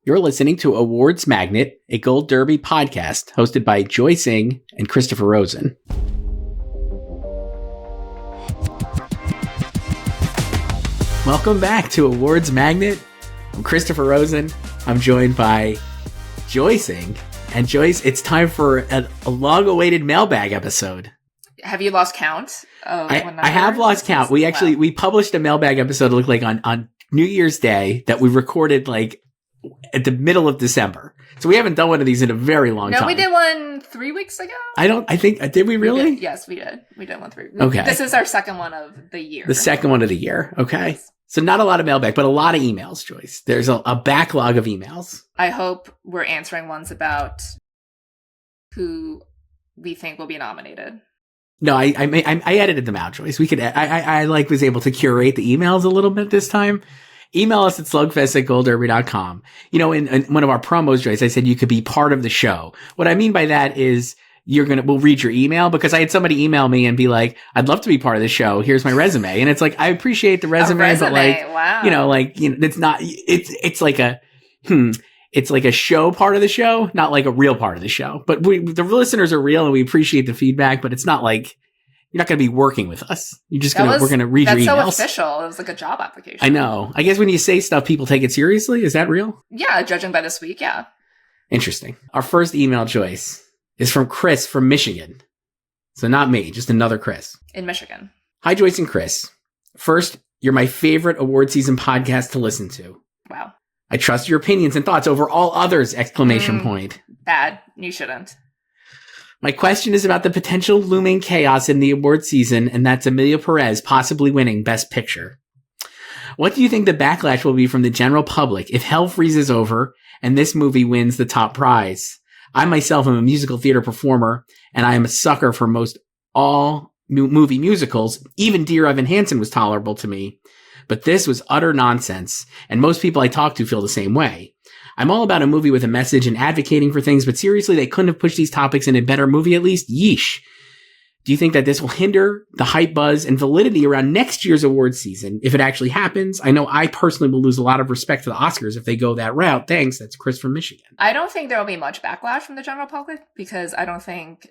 You're listening to Awards Magnet, a Gold Derby podcast hosted by Joyce and Christopher Rosen. Welcome back to Awards Magnet. I'm Christopher Rosen. I'm joined by Joyce. And Joyce, it's time for a long-awaited mailbag episode. Have you lost count? I have lost count. We published a mailbag episode, it looked like on New Year's Day, that we recorded like at the middle of December. So we haven't done one of these in a very long time. No, we did one 3 weeks ago. Did we really? Yes, we did. We did one 3 weeks. Okay. This is our second one of the year. The second one of the year. Okay. Yes. So not a lot of mailbag, but a lot of emails, Joyce. There's a backlog of emails. I hope we're answering ones about who we think will be nominated. No, I edited them out, Joyce. I was able to curate the emails a little bit this time. Email us at slugfest@goldderby.com. You know, in one of our promos, Joyce, I said you could be part of the show. What I mean by that is we'll read your email, because I had somebody email me and be like, I'd love to be part of the show. Here's my resume. And it's like, I appreciate the resume, but wow. It's not, it's like a show part of the show, not like a real part of the show. But the listeners are real and we appreciate the feedback, but it's not like, you're not going to be working with us. We're going to read your emails. That's so official. It was like a job application. I know. I guess when you say stuff, people take it seriously. Is that real? Yeah, judging by this week, yeah. Interesting. Our first email choice is from Chris from Michigan. So not me, just another Chris. In Michigan. Hi, Joyce and Chris. First, you're my favorite award season podcast to listen to. Wow. I trust your opinions and thoughts over all others! ! Bad. You shouldn't. My question is about the potential looming chaos in the award season, and that's Emilia Pérez possibly winning Best Picture. What do you think the backlash will be from the general public if hell freezes over and this movie wins the top prize? I myself am a musical theater performer, and I am a sucker for most all movie musicals. Even Dear Evan Hansen was tolerable to me, but this was utter nonsense, and most people I talk to feel the same way. I'm all about a movie with a message and advocating for things, but seriously, they couldn't have pushed these topics in a better movie at least? Yeesh. Do you think that this will hinder the hype buzz and validity around next year's award season if it actually happens? I know I personally will lose a lot of respect for the Oscars if they go that route. Thanks. That's Chris from Michigan. I don't think there will be much backlash from the general public, because I don't think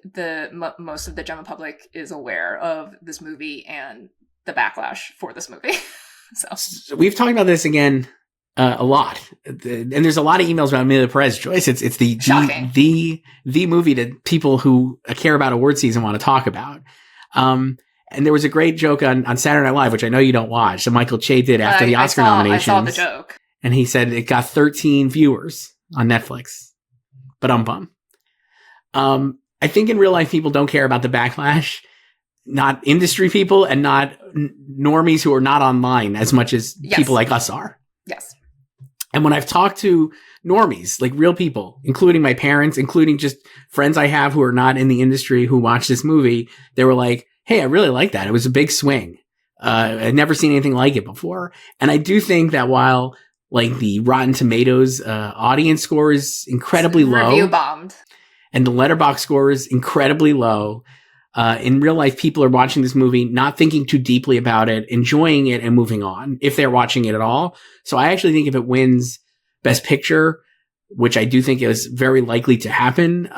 most of the general public is aware of this movie and the backlash for this movie. So we've talked about this again. A lot. And there's a lot of emails about Emilia Pérez, Joyce. It's the movie that people who care about award season want to talk about. And there was a great joke on Saturday Night Live, which I know you don't watch, that Michael Che did after the Oscar nominations. I saw the joke. And he said it got 13 viewers on Netflix. But I think in real life, people don't care about the backlash. Not industry people and not normies who are not online as much as people like us are. Yes. And when I've talked to normies, like real people, including my parents, including just friends I have who are not in the industry who watched this movie, they were like, hey, I really like that. It was a big swing. I'd never seen anything like it before. And I do think that while like the Rotten Tomatoes audience score is incredibly low. Review bombed. And the Letterboxd score is incredibly low. In real life, people are watching this movie, not thinking too deeply about it, enjoying it and moving on, if they're watching it at all. So I actually think if it wins Best Picture, which I do think is very likely to happen,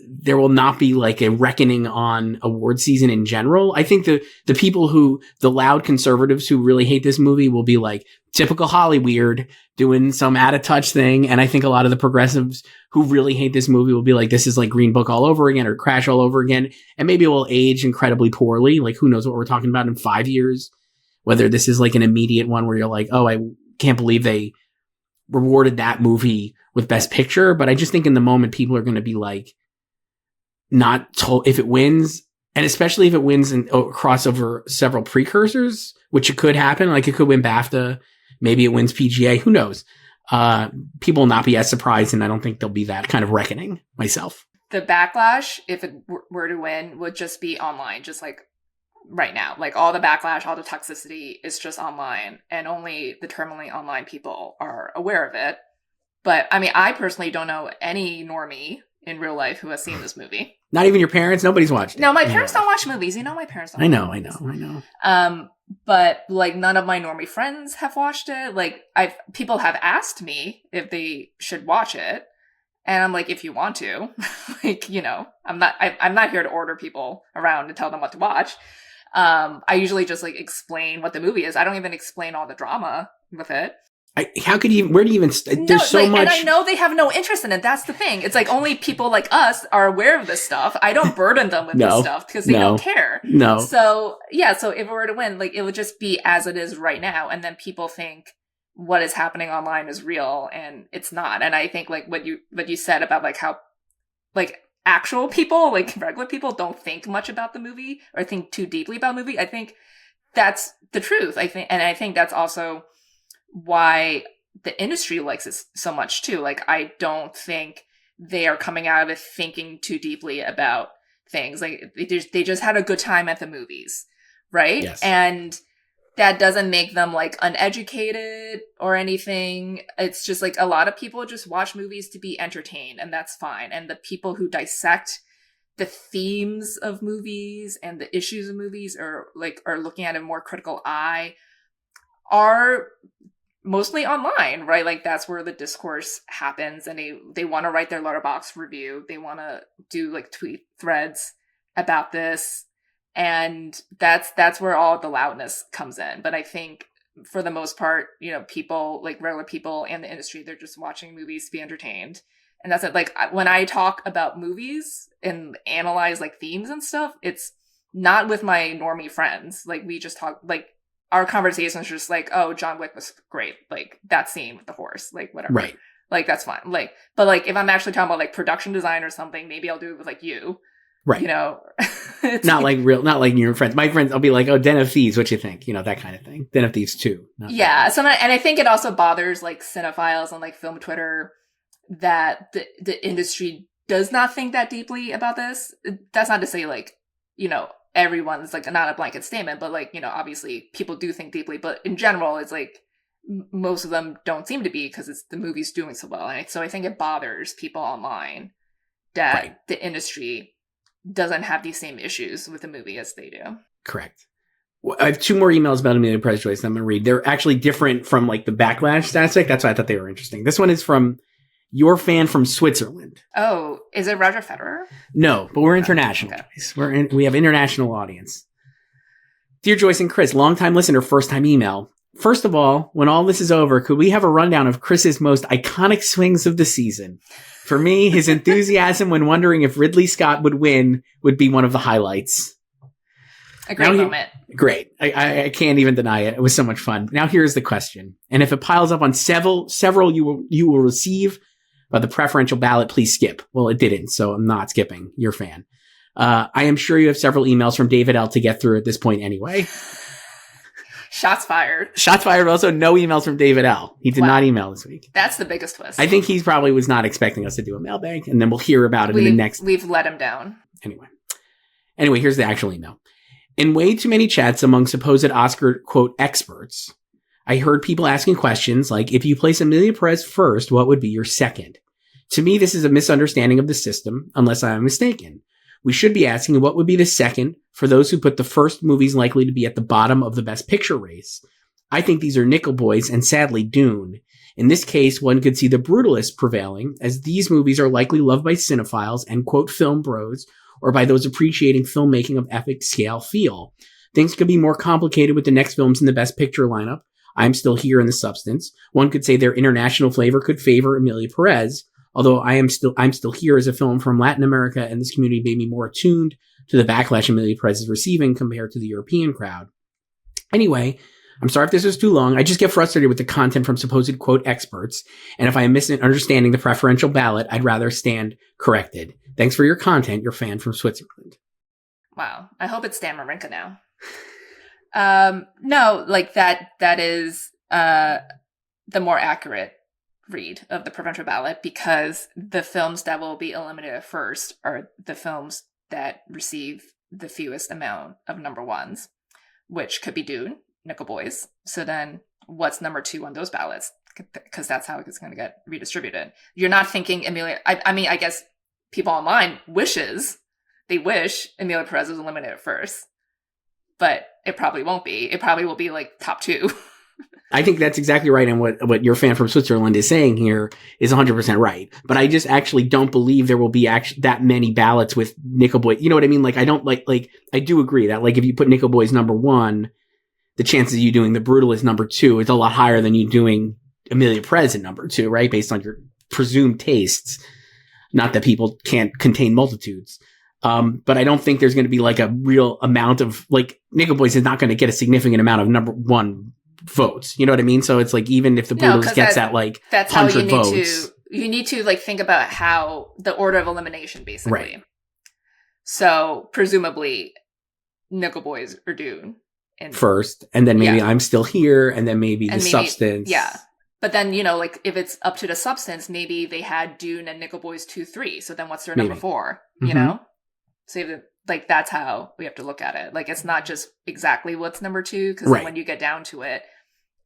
there will not be like a reckoning on award season in general. I think the people the loud conservatives who really hate this movie will be like typical Hollyweird doing some out of touch thing. And I think a lot of the progressives who really hate this movie will be like, this is like Green Book all over again or Crash all over again. And maybe it will age incredibly poorly. Like who knows what we're talking about in 5 years, whether this is like an immediate one where you're like, oh, I can't believe they rewarded that movie with Best Picture. But I just think in the moment, people are going to be like, not told if it wins, and especially if it wins across over several precursors, which it could happen. Like it could win BAFTA, maybe it wins PGA. Who knows? People will not be as surprised, and I don't think there'll be that kind of reckoning myself. The backlash, if it were to win, would just be online, just like right now. Like all the backlash, all the toxicity is just online, and only the terminally online people are aware of it. But I mean, I personally don't know any normie in real life who has seen this movie. Not even your parents? Nobody's watched it. No, my parents don't watch movies. You know, my parents don't watch movies. I know. but like none of my normie friends have watched it. Like people have asked me if they should watch it, and I'm like, if you want to, like, I'm not here to order people around and tell them what to watch. I usually just like explain what the movie is. I don't even explain all the drama with it. How could you? Where do you even? There's so much, and I know they have no interest in it. That's the thing. It's like only people like us are aware of this stuff. I don't burden them with this stuff because they don't care. No. So yeah. So if it were to win, like it would just be as it is right now, and then people think what is happening online is real, and it's not. And I think like what you said about like how like actual people, like regular people, don't think much about the movie or think too deeply about the movie. I think that's the truth. I think that's also why the industry likes it so much too. Like, I don't think they are coming out of it thinking too deeply about things. Like, they just had a good time at the movies, right? Yes. And that doesn't make them like uneducated or anything. It's just like a lot of people just watch movies to be entertained, and that's fine. And the people who dissect the themes of movies and the issues of movies are looking at a more critical eye are mostly online, right? Like that's where the discourse happens, and they want to write their letterbox review. They want to do like tweet threads about this, and that's where all the loudness comes in. But I think for the most part, people like regular people and the industry, they're just watching movies to be entertained, and that's it. Like when I talk about movies and analyze like themes and stuff, it's not with my normie friends. Like we just talk like. Our conversation is just like, oh, John Wick was great. Like that scene with the horse, like whatever. Right. Like that's fine. Like, but like if I'm actually talking about like production design or something, maybe I'll do it with like you. Right. Not like your friends. My friends, I'll be like, oh, Den of Thieves, what you think? That kind of thing. Den of Thieves 2. Yeah. And I think it also bothers like cinephiles on like film Twitter that the industry does not think that deeply about this. That's not to say like, everyone's like not a blanket statement, but like, obviously people do think deeply, but in general, it's like most of them don't seem to be because it's the movie's doing so well. And so I think it bothers people online that the industry doesn't have these same issues with the movie as they do. Correct. Well, I have 2 more emails about Emilia Pérez, Joyce, that I'm going to read. They're actually different from like the backlash statistic. That's why I thought they were interesting. This one is from your fan from Switzerland. Oh, is it Roger Federer? No, but we're international. Okay. We have international audience. Dear Joyce and Chris, longtime listener, first time email. First of all, when all this is over, could we have a rundown of Chris's most iconic swings of the season? For me, his enthusiasm when wondering if Ridley Scott would win would be one of the highlights. A great moment. Great. I can't even deny it. It was so much fun. Now here's the question. And if it piles up on several you will receive by the preferential ballot, please skip. Well, it didn't, so I'm not skipping. Your fan. I am sure you have several emails from David L. to get through at this point anyway. Shots fired. Shots fired. Also, no emails from David L. He did not email this week. That's the biggest twist. I think he probably was not expecting us to do a mailbag, and then we'll hear about it in the next. We've let him down. Anyway, here's the actual email. In way too many chats among supposed Oscar, quote, experts, I heard people asking questions like, if you place Emilia Pérez first, what would be your second? To me, this is a misunderstanding of the system, unless I am mistaken. We should be asking what would be the second for those who put the first movies likely to be at the bottom of the Best Picture race. I think these are Nickel Boys and sadly Dune. In this case, one could see The Brutalist prevailing, as these movies are likely loved by cinephiles and, quote, film bros, or by those appreciating filmmaking of epic scale feel. Things could be more complicated with the next films in the Best Picture lineup. I'm still here in the substance. One could say their international flavor could favor Emilia Pérez, although I'm still here as a film from Latin America, and this community made me more attuned to the backlash Emilia Pérez is receiving compared to the European crowd. Anyway, I'm sorry if this was too long. I just get frustrated with the content from supposed, quote, experts, and if I am misunderstanding the preferential ballot, I'd rather stand corrected. Thanks for your content, your fan from Switzerland. Wow. I hope it's Dan Marinka now. No, like that is the more accurate read of the preferential ballot, because the films that will be eliminated first are the films that receive the fewest amount of number ones, which could be Dune, Nickel Boys. So then what's number 2 on those ballots? Because that's how it's going to get redistributed. You're not thinking Emilia. I mean, I guess people online wish Emilia Pérez was eliminated first. but it probably won't be. It probably will be like top 2. I think that's exactly right. And what your fan from Switzerland is saying here is 100% right. But I just actually don't believe there will be that many ballots with Nickel Boy. You know what I mean? Like, I don't like, I do agree that, like, if you put Nickel Boy as number 1, the chances of you doing The Brutalist number 2 is a lot higher than you doing Emilia Pérez at number 2, right? Based on your presumed tastes. Not that people can't contain multitudes. But I don't think there's going to be like a real amount of, like, Nickel Boys is not going to get a significant amount of number 1 votes. You know what I mean? So it's like, even if The Brutalist gets that, like, that's 100 how you votes. need to, you need to, like, think about how the order of elimination, basically. Right. So presumably Nickel Boys are due first, and then maybe I'm Still Here, and then maybe The Substance. Yeah. But then, you know, like, if it's up to The Substance, maybe they had Dune and Nickel Boys 2, 3. So then what's their number 4? You know? So, like, that's how we have to look at it. Like, it's not just exactly what's number 2, because when you get down to it,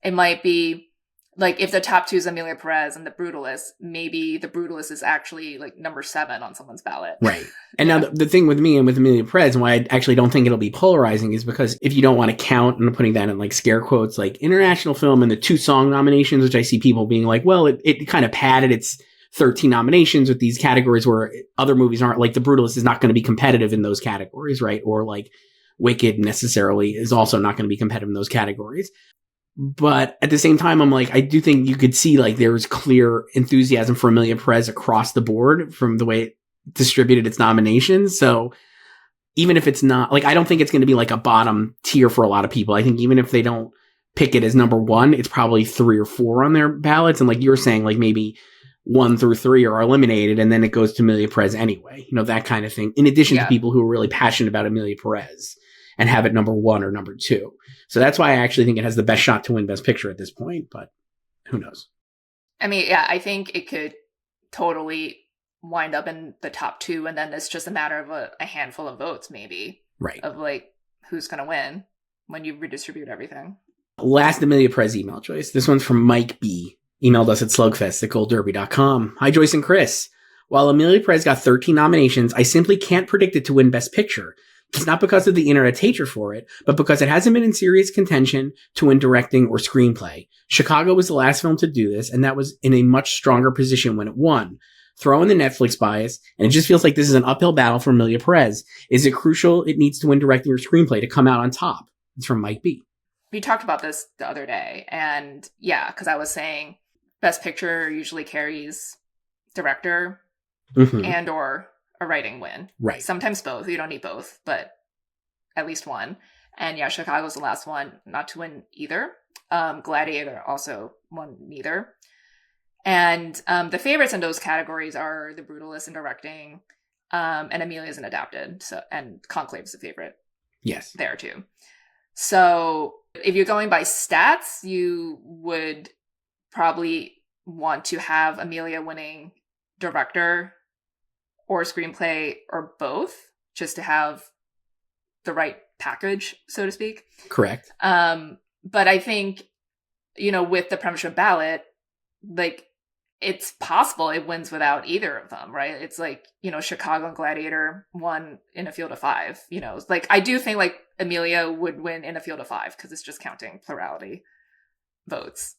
it might be, like, if the top 2 is Emilia Pérez and The Brutalist, maybe The Brutalist is actually, like, number 7 on someone's ballot. Right. And now the thing with me and with Emilia Pérez, and why I actually don't think it'll be polarizing, is because if you don't want to count, and I'm putting that in, like, scare quotes, like, international film and the 2 song nominations, which I see people being like, well, it kind of padded its 13 nominations with these categories where other movies aren't, like, The Brutalist is not going to be competitive in those categories, right? Or, like, Wicked necessarily is also not going to be competitive in those categories. But at the same time, I'm like, I do think you could see, like, there was clear enthusiasm for Emilia Pérez across the board from the way it distributed its nominations. So even if it's not, like, I don't think it's going to be like a bottom tier for a lot of people. I think even if they don't pick it as number 1, it's probably 3 or 4 on their ballots. And like you're saying, like, maybe 1 through 3 are eliminated, and then it goes to Emilia Pérez anyway. You know, that kind of thing. In addition to people who are really passionate about Emilia Pérez and have it number 1 or number 2. So that's why I actually think it has the best shot to win Best Picture at this point, but who knows? I mean, yeah, I think it could totally wind up in the top 2, and then it's just a matter of a handful of votes, maybe. Right. Of, like, who's going to win when you redistribute everything. Last Emilia Pérez email, Joyce. This one's from Mike B. Emailed us at slugfest@goldderby.com. Hi, Joyce and Chris. While Emilia Pérez got 13 nominations, I simply can't predict it to win Best Picture. It's not because of the internet's hatred for it, but because it hasn't been in serious contention to win directing or screenplay. Chicago was the last film to do this, and that was in a much stronger position when it won. Throw in the Netflix bias, and it just feels like this is an uphill battle for Emilia Pérez. Is it crucial it needs to win directing or screenplay to come out on top? It's from Mike B. We talked about this the other day, and yeah, because I was saying Best Picture usually carries director and or a writing win. Right. Sometimes both. You don't need both, but at least one. And yeah, Chicago's the last one not to win either. Gladiator also won neither. And the favorites in those categories are The Brutalist in directing, and Emilia's in adapted. So, and Conclave's a favorite. Yes. There too. So if you're going by stats, you would probably want to have Emilia winning director or screenplay or both, just to have the right package, so to speak. Correct. But I think, you know, with the preferential ballot, like, it's possible it wins without either of them, right? It's like, you know, Chicago and Gladiator won in a field of 5, you know, like, I do think, like, Emilia would win in a field of 5 because it's just counting plurality votes.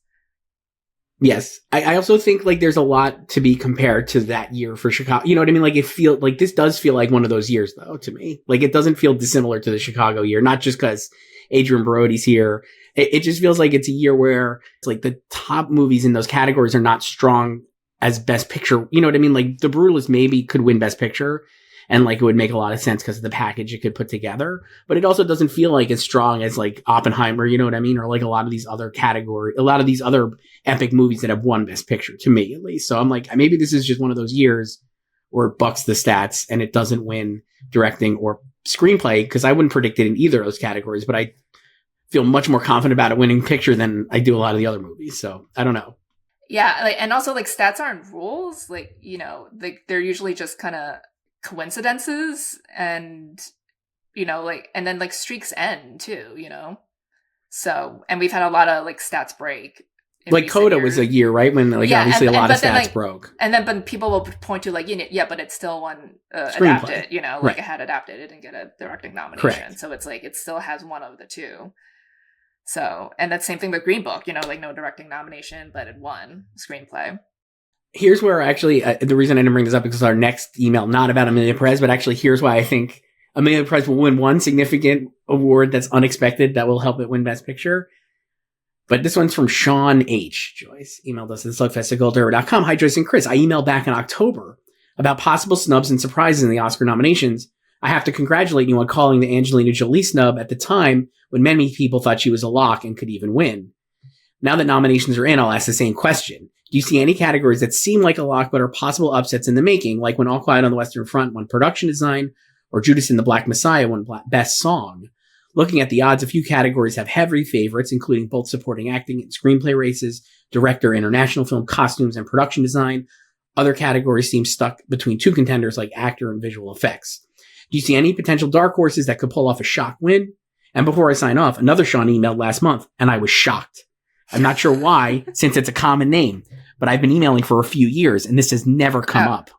Yes. I also think, like, there's a lot to be compared to that year for Chicago. You know what I mean? Like, this does feel like one of those years, though, to me. Like, it doesn't feel dissimilar to the Chicago year, not just because Adrian Brody's here. It just feels like it's a year where it's like the top movies in those categories are not strong as Best Picture. You know what I mean? Like, The Brutalist maybe could win Best Picture, and, like, it would make a lot of sense because of the package it could put together. But it also doesn't feel like as strong as, like, Oppenheimer, you know what I mean? Or, like, a lot of these other epic movies that have won Best Picture, to me at least. So I'm like, maybe this is just one of those years where it bucks the stats and it doesn't win directing or screenplay, because I wouldn't predict it in either of those categories, but I feel much more confident about it winning picture than I do a lot of the other movies. So I don't know. Yeah. Like, and also, like, stats aren't rules. Like, you know, like, they're usually just kind of coincidences, and, you know, like, and then, like, streaks end too, you know? So, and we've had a lot of, like, stats break in Like recent Coda years. was a year, right? When obviously a lot of stats broke. And then but people will point to but it still won Screenplay. adapted, Right. it had adapted, it didn't get a directing nomination. Correct. So it's it still has one of the two. So, and that's same thing with Green Book, no directing nomination, but it won screenplay. Here's where actually, the reason I didn't bring this up is because our next email, not about Emilia Pérez, but actually here's why I think Emilia Pérez will win one significant award that's unexpected that will help it win Best Picture. But this one's from Sean H. Joyce emailed us at slugfest@goldderby.com. Hi, Joyce and Chris. I emailed back in October about possible snubs and surprises in the Oscar nominations. I have to congratulate you on calling the Angelina Jolie snub at the time when many people thought she was a lock and could even win. Now that nominations are in, I'll ask the same question. Do you see any categories that seem like a lock but are possible upsets in the making, like when All Quiet on the Western Front won production design or Judas and the Black Messiah won Best Song? Looking at the odds, a few categories have heavy favorites, including both supporting acting and screenplay races, director, international film, costumes, and production design. Other categories seem stuck between two contenders like actor and visual effects. Do you see any potential dark horses that could pull off a shock win? And before I sign off, another Sean emailed last month, and I was shocked. I'm not sure why, since it's a common name, but I've been emailing for a few years, and this has never come up.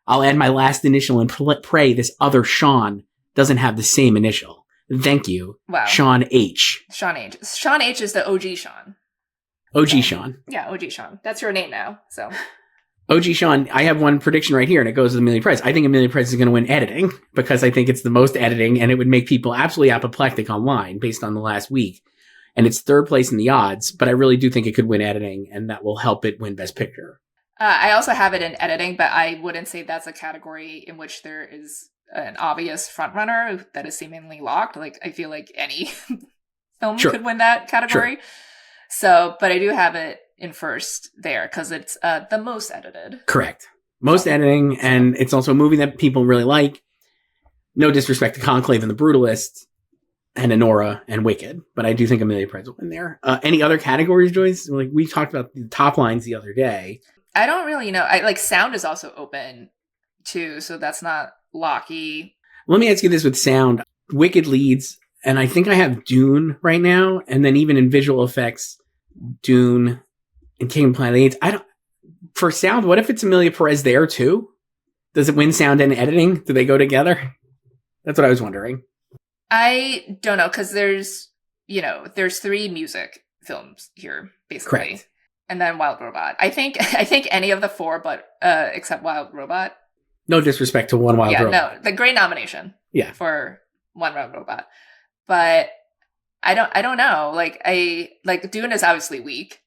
I'll add my last initial and pray this other Sean doesn't have the same initial. Thank you. Wow. Sean H. Sean H. Sean H is the OG Sean. OG Sean. Yeah, OG Sean. That's your name now, so. OG Sean, I have one prediction right here, and it goes to Emilia Pérez. I think Emilia Pérez is going to win editing because I think it's the most editing, and it would make people absolutely apoplectic online based on the last week. And it's third place in the odds, but I really do think it could win editing, and that will help it win Best Picture. I also have it in editing, but I wouldn't say that's a category in which there is an obvious frontrunner that is seemingly locked. I feel like any film could win that category. Sure. So, but I do have it in first there because it's the most edited. Correct. Most editing, and it's also a movie that people really like. No disrespect to Conclave and The Brutalist and Anora and Wicked, but I do think Emilia Pérez will win there. Any other categories, Joyce? We talked about the top lines the other day. I don't really know. Sound is also open too, so that's not locky. Let me ask you this with sound. Wicked leads, and I think I have Dune right now, and then even in visual effects, Dune and King of Planet of the Apes. For sound, what if it's Emilia Pérez there too? Does it win sound and editing? Do they go together? That's what I was wondering. I don't know, because there's 3 music films here, basically. Correct. And then Wild Robot. I think any of the 4, but except Wild Robot. No disrespect to One Wild Robot. Yeah, no, the great nomination. Yeah. For One Wild Robot, but I don't know. Dune is obviously weak.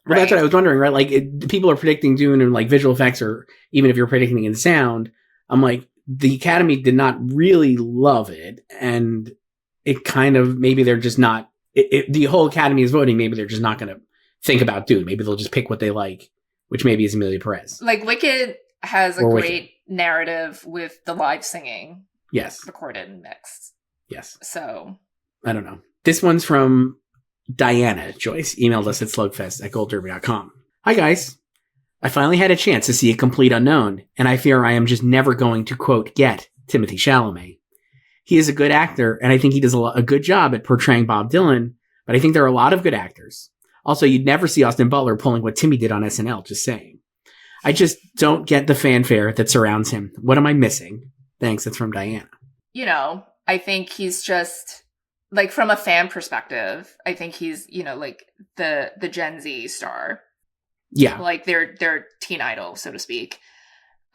Well, right? That's what I was wondering, right? People are predicting Dune and visual effects, or even if you're predicting in sound, I'm like, the Academy did not really love it, and it kind of, maybe they're just not. The whole Academy is voting. Maybe they're just not going to think about Dune. Maybe they'll just pick what they like, which maybe is Emilia Pérez. Wicked has a great narrative with the live singing. Yes. Recorded and mixed. Yes. So. I don't know. This one's from Diana. Joyce emailed us at slugfest@goldderby.com. Hi, guys. I finally had a chance to see A Complete Unknown, and I fear I am just never going to, quote, get Timothée Chalamet. He is a good actor, and I think he does a good job at portraying Bob Dylan, but I think there are a lot of good actors. Also, you'd never see Austin Butler pulling what Timmy did on SNL, just saying. I just don't get the fanfare that surrounds him. What am I missing? Thanks, that's from Diana. I think he's just, from a fan perspective, I think he's, the Gen Z star. Yeah. Their teen idol, so to speak.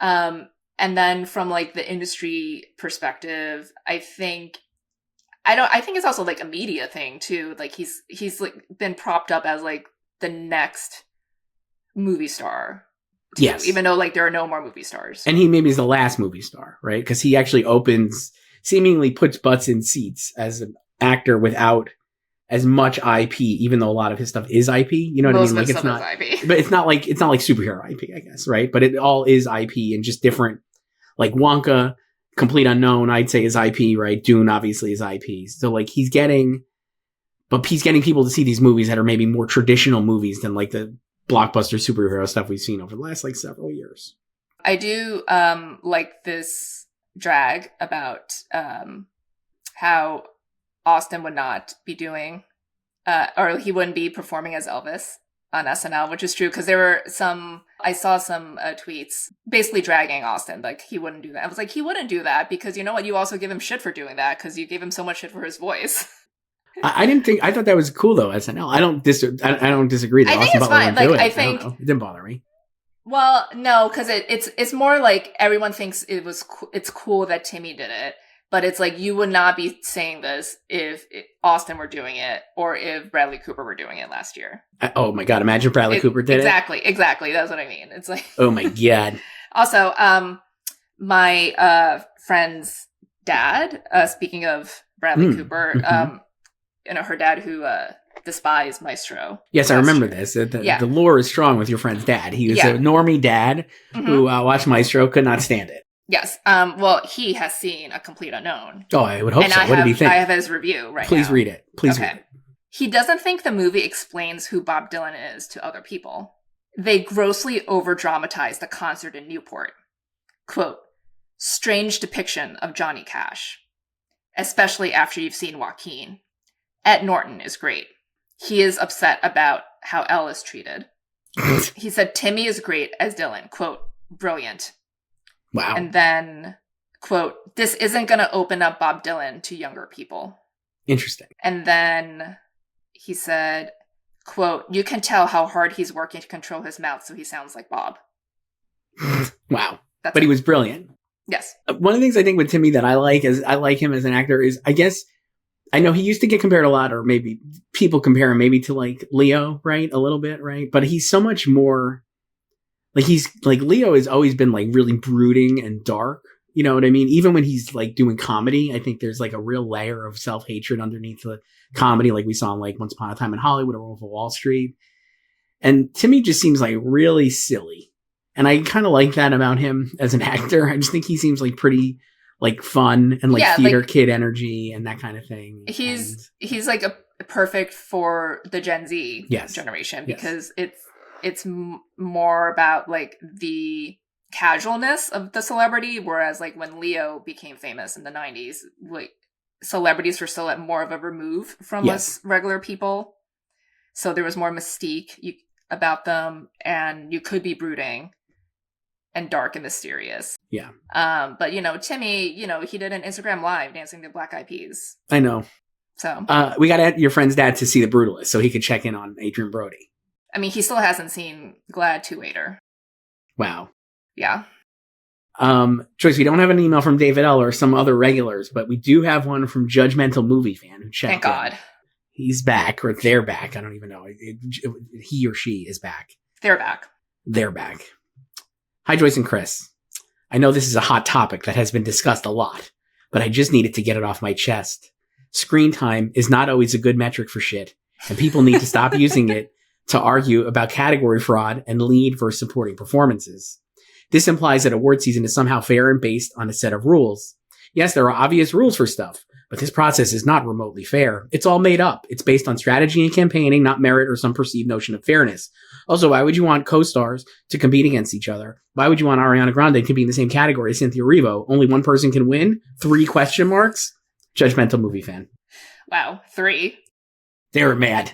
And then from the industry perspective, I think it's also a media thing too. He's been propped up as the next movie star. Too, yes. Even though there are no more movie stars. And he maybe is the last movie star, right? Because he actually seemingly puts butts in seats as an actor without as much IP, even though a lot of his stuff is IP. You know what I mean? It's not IP. But it's not like superhero IP, I guess, right? But it all is IP and just different. Wonka, Complete Unknown, I'd say is IP, right? Dune obviously is IP. So he's getting people to see these movies that are maybe more traditional movies than the blockbuster superhero stuff we've seen over the last several years. I do like this drag about how Austin would not be doing, or he wouldn't be performing as Elvis on SNL, which is true because there were I saw some tweets basically dragging Austin, like he wouldn't do that. I was like, he wouldn't do that because you know what? You also give him shit for doing that because you gave him so much shit for his voice. I thought that was cool though, SNL. I don't disagree that I think Austin it's Butler fine. would do Like, it. I think, don't know. It didn't bother me. well, no, because it's more like everyone thinks it's cool that Timmy did it. But it's like, you would not be saying this if Austin were doing it or if Bradley Cooper were doing it last year. Oh my God. Imagine Bradley Cooper did Exactly. That's what I mean. It's like, oh my God. Also, my friend's dad, speaking of Bradley Cooper, her dad who despised Maestro. Yes, I remember this. The lore is strong with your friend's dad. He was a normie dad who watched Maestro, could not stand it. Yes. Well, he has seen A Complete Unknown. Oh, I would hope so. What did he think? I have his review right now. Please read it. Please read it. He doesn't think the movie explains who Bob Dylan is to other people. They grossly over-dramatize the concert in Newport. Quote, strange depiction of Johnny Cash. Especially after you've seen Joaquin. Ed Norton is great. He is upset about how Elle is treated. He said Timmy is great as Dylan. Quote, brilliant. Wow. And then, quote, this isn't going to open up Bob Dylan to younger people. Interesting. And then he said, quote, you can tell how hard he's working to control his mouth so he sounds like Bob. Wow. But he was brilliant. Yes. One of the things I think with Timmy that I like him as an actor is, I guess, I know he used to get compared a lot, or maybe people compare him maybe to like Leo, right? A little bit, right? But he's so much more... Like he's like Leo has always been like really brooding and dark. You know what I mean? Even when he's like doing comedy, I think there's like a real layer of self-hatred underneath the comedy. Like we saw in like Once Upon a Time in Hollywood or Wolf of Wall Street. And Timmy just seems like really silly. And I kind of like that about him as an actor. I just think he seems like pretty like fun and like theater kid energy and that kind of thing. He's like a perfect for the Gen Z generation because it's more about like the casualness of the celebrity, whereas like when Leo became famous in the 90s, like celebrities were still at more of a remove from us regular people, so there was more mystique about them, and you could be brooding and dark and mysterious. But Timmy, he did an Instagram live dancing to Black Eyed Peas. I know. So we got your friend's dad to see The Brutalist so he could check in on Adrian Brody. I mean, he still hasn't seen Glad 2-Waiter. Wow. Yeah. Joyce, we don't have an email from David L. or some other regulars, but we do have one from Judgmental Movie Fan who checked in. Thank God. He's back, or they're back. I don't even know. He or she is back. They're back. They're back. Hi, Joyce and Chris. I know this is a hot topic that has been discussed a lot, but I just needed to get it off my chest. Screen time is not always a good metric for shit, and people need to stop using it to argue about category fraud and lead versus supporting performances. This implies that award season is somehow fair and based on a set of rules. Yes, there are obvious rules for stuff, but this process is not remotely fair. It's all made up. It's based on strategy and campaigning, not merit or some perceived notion of fairness. Also, why would you want co-stars to compete against each other? Why would you want Ariana Grande to be in the same category as Cynthia Erivo? Only one person can win? 3 question marks? Judgmental Movie Fan. Wow, 3. They were mad.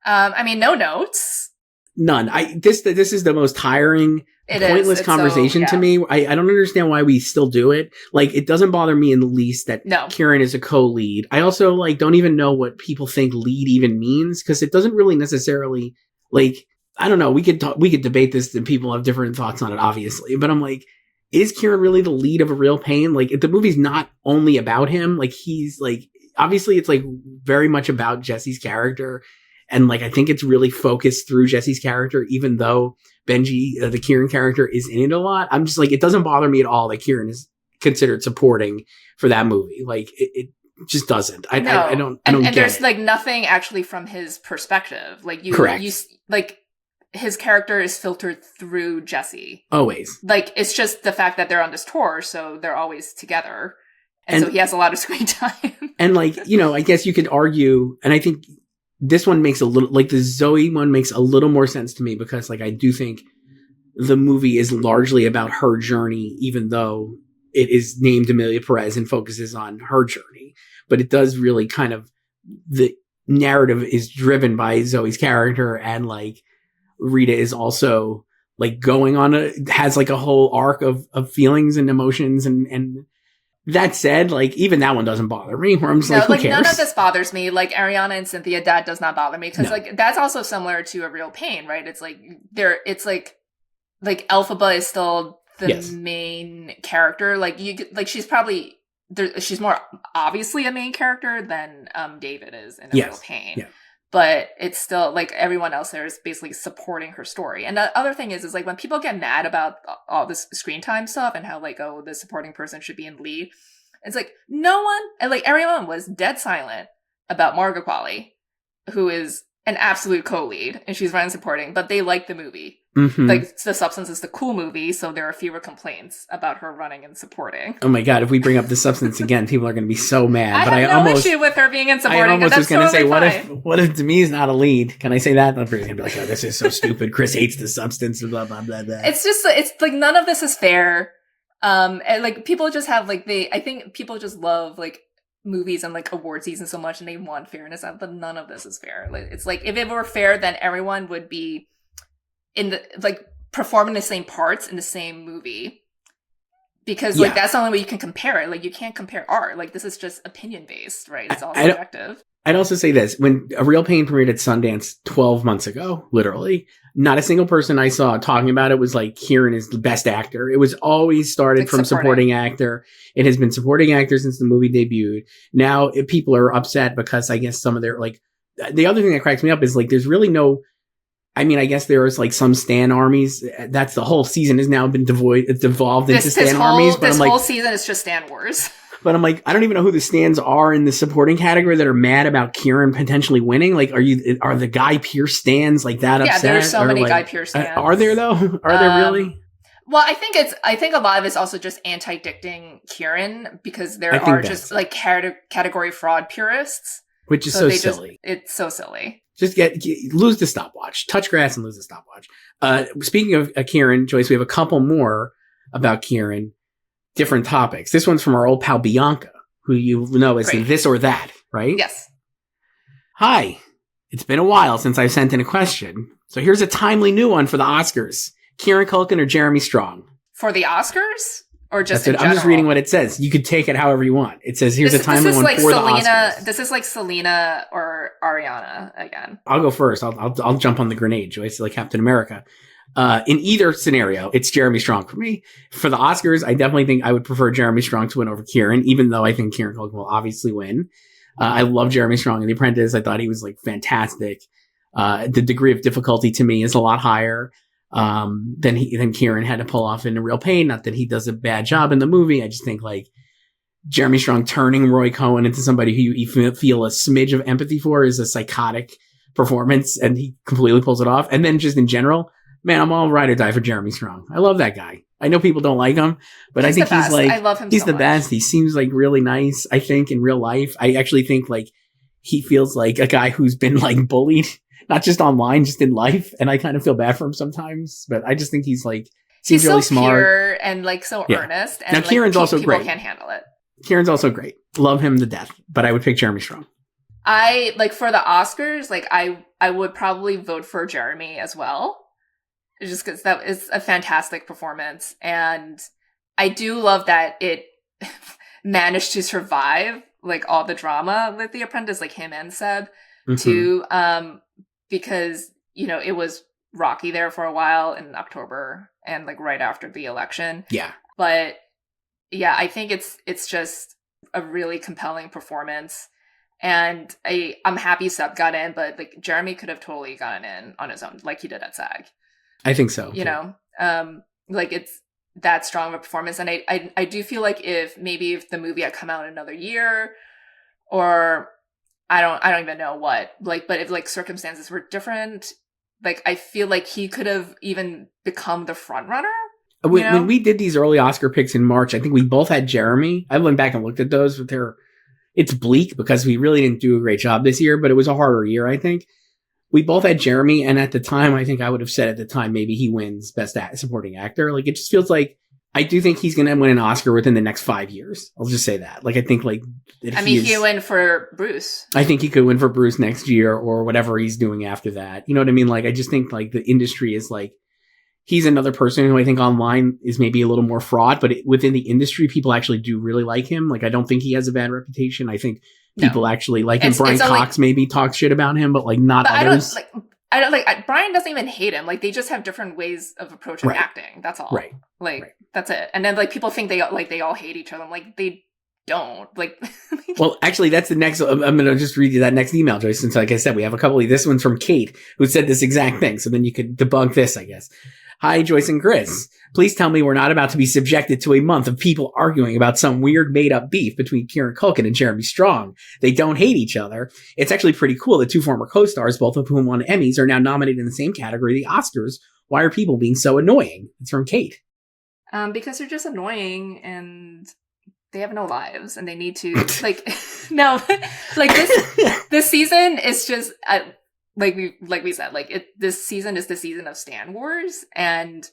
I mean, no notes. None. This is the most tiring, pointless conversation to me. I don't understand why we still do it. Like, it doesn't bother me in the least that Kieran is a co-lead. I also like don't even know what people think lead even means, because it doesn't really necessarily, like, I don't know. We could debate this and people have different thoughts on it, obviously. But I'm like, is Kieran really the lead of A Real Pain? Like, the movie's not only about him. Like, he's like, obviously it's like very much about Jesse's character. And like, I think it's really focused through Jesse's character, even though Benji, the Kieran character, is in it a lot. I'm just like, it doesn't bother me at all that Kieran is considered supporting for that movie. Like, it just doesn't. I don't and get there's it. Like nothing actually from his perspective. Like Correct. Like his character is filtered through Jesse. Always. Like, it's just the fact that they're on this tour, so they're always together. And so he has a lot of screen time. And like, I guess you could argue, and I think this one makes a little, like the Zoe one makes a little more sense to me, because like, I do think the movie is largely about her journey, even though it is named Emilia Pérez and focuses on her journey. But it does really kind of, the narrative is driven by Zoe's character, and like, Rita is also like going on has like a whole arc of feelings and emotions. And that said, like even that one doesn't bother me where I'm just who cares? None of this bothers me. Like Ariana and Cynthia, that does not bother me because like that's also similar to A Real Pain, right? It's like it's like Elphaba is still the main character. Like she's probably she's more obviously a main character than David is in A Real Pain. Yeah. But it's still like everyone else there is basically supporting her story. And the other thing is like when people get mad about all this screen time stuff and how like, oh, the supporting person should be in lead. It's like no one, and like everyone was dead silent about Margot Qualley, who is an absolute co-lead and she's running supporting, but they like the movie. Mm-hmm. Like The Substance is the cool movie, so there are fewer complaints about her running and supporting. Oh my god! If we bring up The Substance again, people are going to be so mad. I have no issue with her being in supporting. I almost was going to say, what if Demi's not a lead? Can I say that? I'm going to be like, oh, this is so stupid. Chris hates The Substance. Blah blah blah blah. It's like none of this is fair. And like people just have like I think people just love like movies and like award season so much, and they want fairness. But none of this is fair. Like, it's like if it were fair, then everyone would be in the like performing the same parts in the same movie, because like that's the only way you can compare it. Like you can't compare art. Like this is just opinion based, right? It's all subjective. I'd also say this: when A Real Pain premiered at Sundance 12 months ago, literally, not a single person I saw talking about it was like Kieran is the best actor. It was always started like from supporting actor. It has been supporting actor since the movie debuted. Now people are upset because I guess some of their like the other thing that cracks me up is like there's really no. I mean, I guess there is like some stan armies. That's the whole season has now been devolved into stan armies. But this whole season is just stan wars. But I'm like, I don't even know who the stans are in the supporting category that are mad about Kieran potentially winning. Like, are the Guy Pearce stans like that upset? Yeah, there's so many like, Guy Pearce stans. Are there though? Are there really? Well, I think a lot of it's also just anti-dicting Kieran because there are just like category fraud purists. Which is so silly. It's so silly. Just lose the stopwatch. Touch grass and lose the stopwatch. Speaking of Kieran, Joyce, we have a couple more about Kieran. Different topics. This one's from our old pal Bianca, who you know as This or That, right? Yes. Hi. It's been a while since I've sent in a question. So here's a timely new one for the Oscars. Kieran Culkin or Jeremy Strong? For the Oscars? Or just in general? I'm just reading what it says. You could take it however you want. It says here's a timely one for the Oscars. This is like Selena or Ariana again. I'll go first. I'll jump on the grenade, Joyce, like Captain America. In either scenario, it's Jeremy Strong for me. For the Oscars, I definitely think I would prefer Jeremy Strong to win over Kieran, even though I think Kieran Culkin will obviously win. I love Jeremy Strong in The Apprentice. I thought he was like fantastic. The degree of difficulty to me is a lot higher than Kieran had to pull off in A Real Pain. Not that he does a bad job in the movie. I just think like Jeremy Strong turning Roy Cohen into somebody who you feel a smidge of empathy for is a psychotic performance, and he completely pulls it off. And then just in general, man, I'm all ride or die for Jeremy Strong. I love that guy. I know people don't like him, but I think he's like, I love him. He's the best. He seems like really nice. I think in real life, I actually think like he feels like a guy who's been like bullied, not just online, just in life. And I kind of feel bad for him sometimes, but I just think he's like, seems really so smart pure and like so earnest. And now like, Kieran's also people great. Can't handle it. Kieran's also great. Love him to death, but I would pick Jeremy Strong. I like for the Oscars, like I would probably vote for Jeremy as well. Just because that is a fantastic performance. And I do love that it managed to survive like all the drama with The Apprentice, like him and Seb too. Because, you know, it was rocky there for a while in October and like right after the election. Yeah. But yeah, I think it's just a really compelling performance. And I'm happy Seb got in, but like Jeremy could have totally gotten in on his own, like he did at SAG. I think so. You know, like it's that strong of a performance. And I do feel like if the movie had come out another year or I don't even know what, like, but if like circumstances were different, like I feel like he could have even become the front runner. When we did these early Oscar picks in March, I think we both had Jeremy. I went back and looked at those, but it's bleak because we really didn't do a great job this year, but it was a harder year, I think. We both had Jeremy, and at the time, I think I would have said at the time, maybe he wins Best Supporting Actor. Like, it just feels like, I do think he's going to win an Oscar within the next 5 years. I'll just say that. Like, I think like, he could win for Bruce. I think he could win for Bruce next year or whatever he's doing after that. You know what I mean? Like, I just think like the industry is like, he's another person who I think online is maybe a little more fraught, but within the industry, people actually do really like him. Like, I don't think he has a bad reputation. I think people actually like him. Brian Cox maybe talks shit about him, but like not others. Brian doesn't even hate him. Like, they just have different ways of approaching acting. That's all. Right. Like, that's it. And then like people think they all hate each other. I'm like, they don't. Like, well, actually, that's the next. I'm going to just read you that next email, Joyce. Since, like I said, we have a couple of this one's from Kate, who said this exact thing. So then you could debunk this, I guess. Hi, Joyce and Chris. Please tell me we're not about to be subjected to a month of people arguing about some weird made-up beef between Kieran Culkin and Jeremy Strong. They don't hate each other. It's actually pretty cool that two former co-stars, both of whom won Emmys, are now nominated in the same category, the Oscars. Why are people being so annoying? It's from Kate. Because they're just annoying and they have no lives and they need to, like, no, like this season is just... Like we said, this season is the season of Stan Wars, and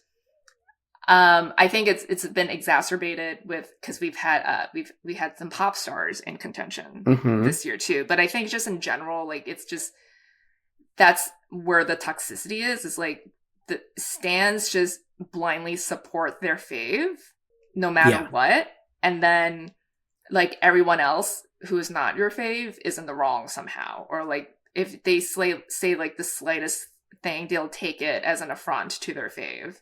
I think it's been exacerbated because we had some pop stars in contention this year too. But I think just in general, like it's just that's where the toxicity is like the stans just blindly support their fave no matter what, and then like everyone else who is not your fave is in the wrong somehow, or like. If they say like the slightest thing, they'll take it as an affront to their fave.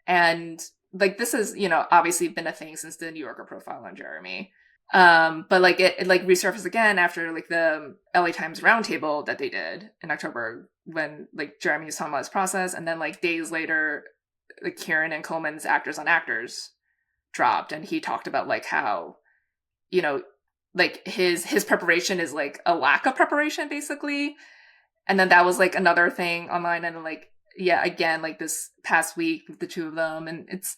And like, this has, obviously been a thing since the New Yorker profile on Jeremy. But like it like resurfaced again after like the LA Times roundtable that they did in October when like Jeremy was talking about his process. And then like days later, like Kieran and Coleman's Actors on Actors dropped. And he talked about like how, like his preparation is like a lack of preparation basically. And then that was like another thing online. And like, again, like this past week with the two of them, and it's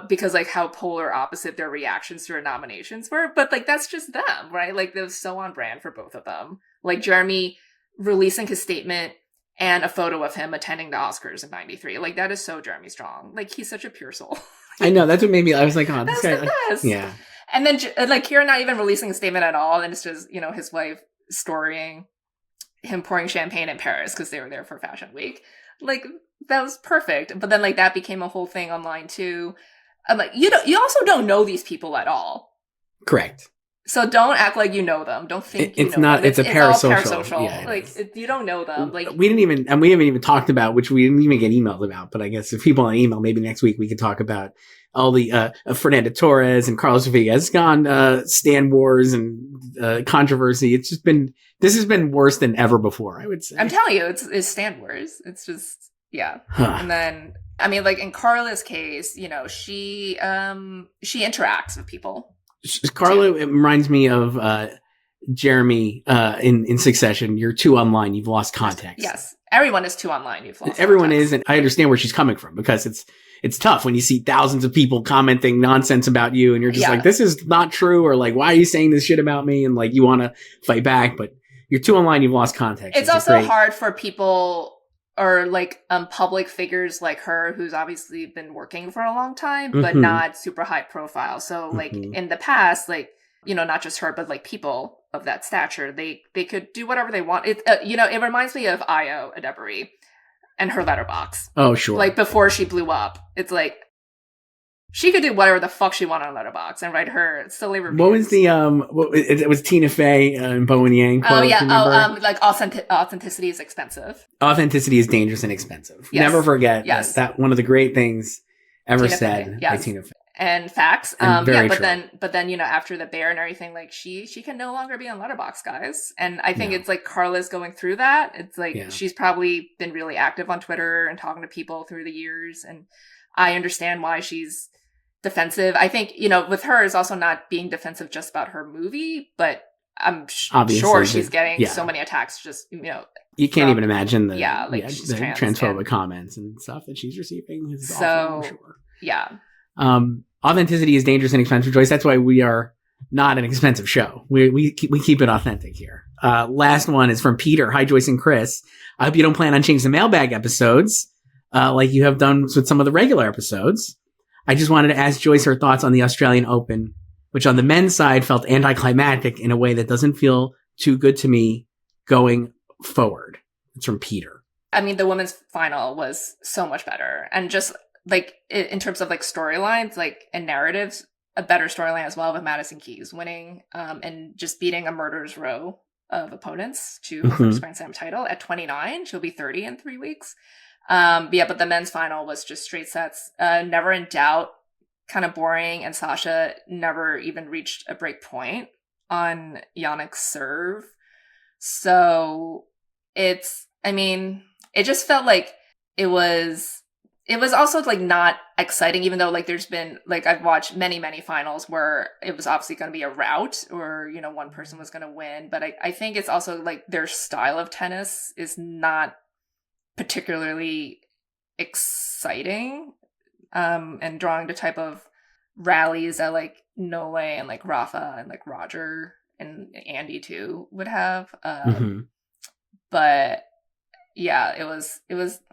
because like how polar opposite their reactions to their nominations were, but like, that's just them, right? Like that was so on brand for both of them. Like Jeremy releasing his statement and a photo of him attending the Oscars in '93. Like that is so Jeremy Strong. Like he's such a pure soul. I know. That's what made me, I was like, oh, this guy. Yeah. And then, like, Kieran not even releasing a statement at all. And it's just, his wife storying him pouring champagne in Paris because they were there for Fashion Week. Like, that was perfect. But then, like, that became a whole thing online, too. I'm like, you also don't know these people at all. Correct. So don't act like you know them. Don't think it's not. It's a parasocial. Parasocial. Yeah, like you don't know them. Like we haven't even talked about, which we didn't even get emailed about. But I guess if people want to email, maybe next week we could talk about all the Fernando Torres and Carlos Rodriguez gone Stan Wars and controversy. It's just been this has been worse than ever before. I would say. I'm telling you, it's Stan Wars. It's just And then I mean, like in Carla's case, she interacts with people. Carla, it reminds me of Jeremy in Succession. You're too online. You've lost context. Yes. Everyone is too online. You've lost Everyone context. is. And I understand where she's coming from because it's tough when you see thousands of people commenting nonsense about you and you're just like, this is not true. Or like, why are you saying this shit about me? And like, you want to fight back, but you're too online. You've lost context. It's also hard for people or like public figures like her, who's obviously been working for a long time, but not super high profile. So like in the past, like, not just her, but like people of that stature, they could do whatever they want. It, it reminds me of Io Adebari and her letterbox. Oh, sure. Like before she blew up, it's like, she could do whatever the fuck she wanted on Letterboxd and write her silly reviews. What was the it was Tina Fey and Bowen Yang quote? Oh yeah, like authenticity is expensive. Authenticity is dangerous and expensive. Yes. Never forget that one of the great things ever said by Tina Fey. And facts. And but then after the bear and everything, like she can no longer be on Letterboxd, guys. And I think it's like Carla's going through that. It's like she's probably been really active on Twitter and talking to people through the years, and I understand why she's defensive. I think, with her is also not being defensive just about her movie, but I'm sure she's getting so many attacks just, you can't even imagine the transphobic comments and stuff that she's receiving. It's so, awful, I'm sure. Yeah. Authenticity is dangerous and expensive, Joyce. That's why we are not an expensive show. We keep it authentic here. Last one is from Peter. Hi, Joyce and Chris. I hope you don't plan on changing the mailbag episodes like you have done with some of the regular episodes. I just wanted to ask Joyce her thoughts on the Australian Open, which on the men's side felt anticlimactic in a way that doesn't feel too good to me going forward. It's from Peter. I mean, the women's final was so much better. And just like in terms of like storylines, like and narratives, a better storyline as well with Madison Keys winning and just beating a murderer's row of opponents to her first Grand Slam title at 29. She'll be 30 in 3 weeks. But the men's final was just straight sets. Never in doubt, kind of boring, and Sasha never even reached a break point on Yannick's serve. So it just felt like it was also like not exciting, even though like there's been like I've watched many finals where it was obviously going to be a rout or, you know, one person was going to win. But I think it's also like their style of tennis is not particularly exciting and drawing the type of rallies that like Nole and like Rafa and like Roger and Andy too would have. But yeah, it was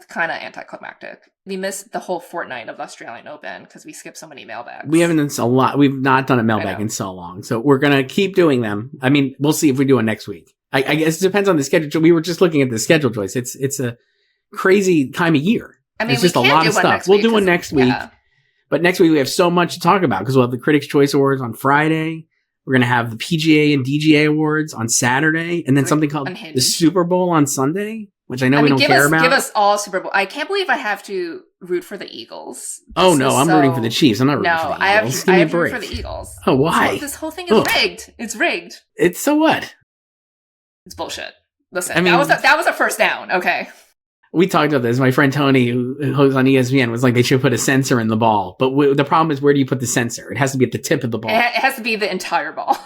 kind of anticlimactic. We missed the whole fortnight of the Australian Open because we skipped so many mailbags. We haven't done a lot. We've not done a mailbag in so long. So we're going to keep doing them. I mean, we'll see if we do one next week. I guess it depends on the schedule. We were just looking at the schedule, Joyce. It's a crazy time of year. I mean, it's just a lot of stuff. We'll do one next week. But next week we have so much to talk about because we'll have the Critics' Choice Awards on Friday. We're going to have the PGA and DGA Awards on Saturday. And then something called the Super Bowl on Sunday, which I know we don't care about. Give us all Super Bowl. I can't believe I have to root for the Eagles. I'm rooting for the Chiefs. I'm not rooting for the Eagles. I have to root for the Eagles. Oh, why? This whole thing is rigged. It's rigged. It's so what? It's bullshit. Listen, that was a first down, okay? We talked about this. My friend Tony, who hosts on ESPN, was like, they should put a sensor in the ball. But the problem is, where do you put the sensor? It has to be at the tip of the ball. It has to be the entire ball.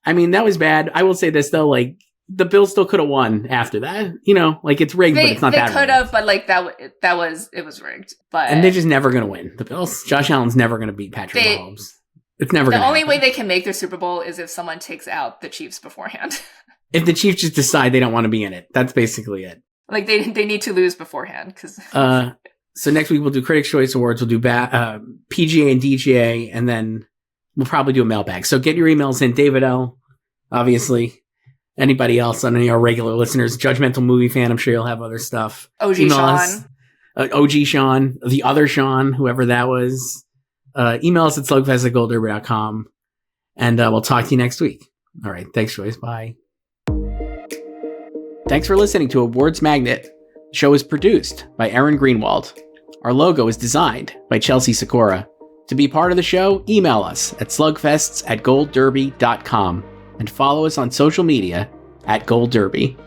I mean, that was bad. I will say this, though. Like, the Bills still could have won after that. You know, like, it's rigged, but it's not that rigged. They could have, but, like, it was rigged. But and they're just never going to win. The Bills. Josh Allen's never going to beat Patrick Mahomes. It's never going to happen. The only way they can make their Super Bowl is if someone takes out the Chiefs beforehand. If the Chiefs just decide they don't want to be in it. That's basically it. Like, they need to lose beforehand. So next week we'll do Critics' Choice Awards. We'll do PGA and DGA, and then we'll probably do a mailbag. So get your emails in. David L., obviously. Anybody else on any of our regular listeners? Judgmental Movie Fan, I'm sure you'll have other stuff. OG Sean. OG Sean. The other Sean, whoever that was. Email us at slugfest@goldderby.com. And we'll talk to you next week. All right. Thanks, Joyce. Bye. Thanks for listening to Awards Magnet. The show is produced by Aaron Greenwald. Our logo is designed by Chelsea Sikora. To be part of the show, email us at slugfests@goldderby.com and follow us on social media @goldderby.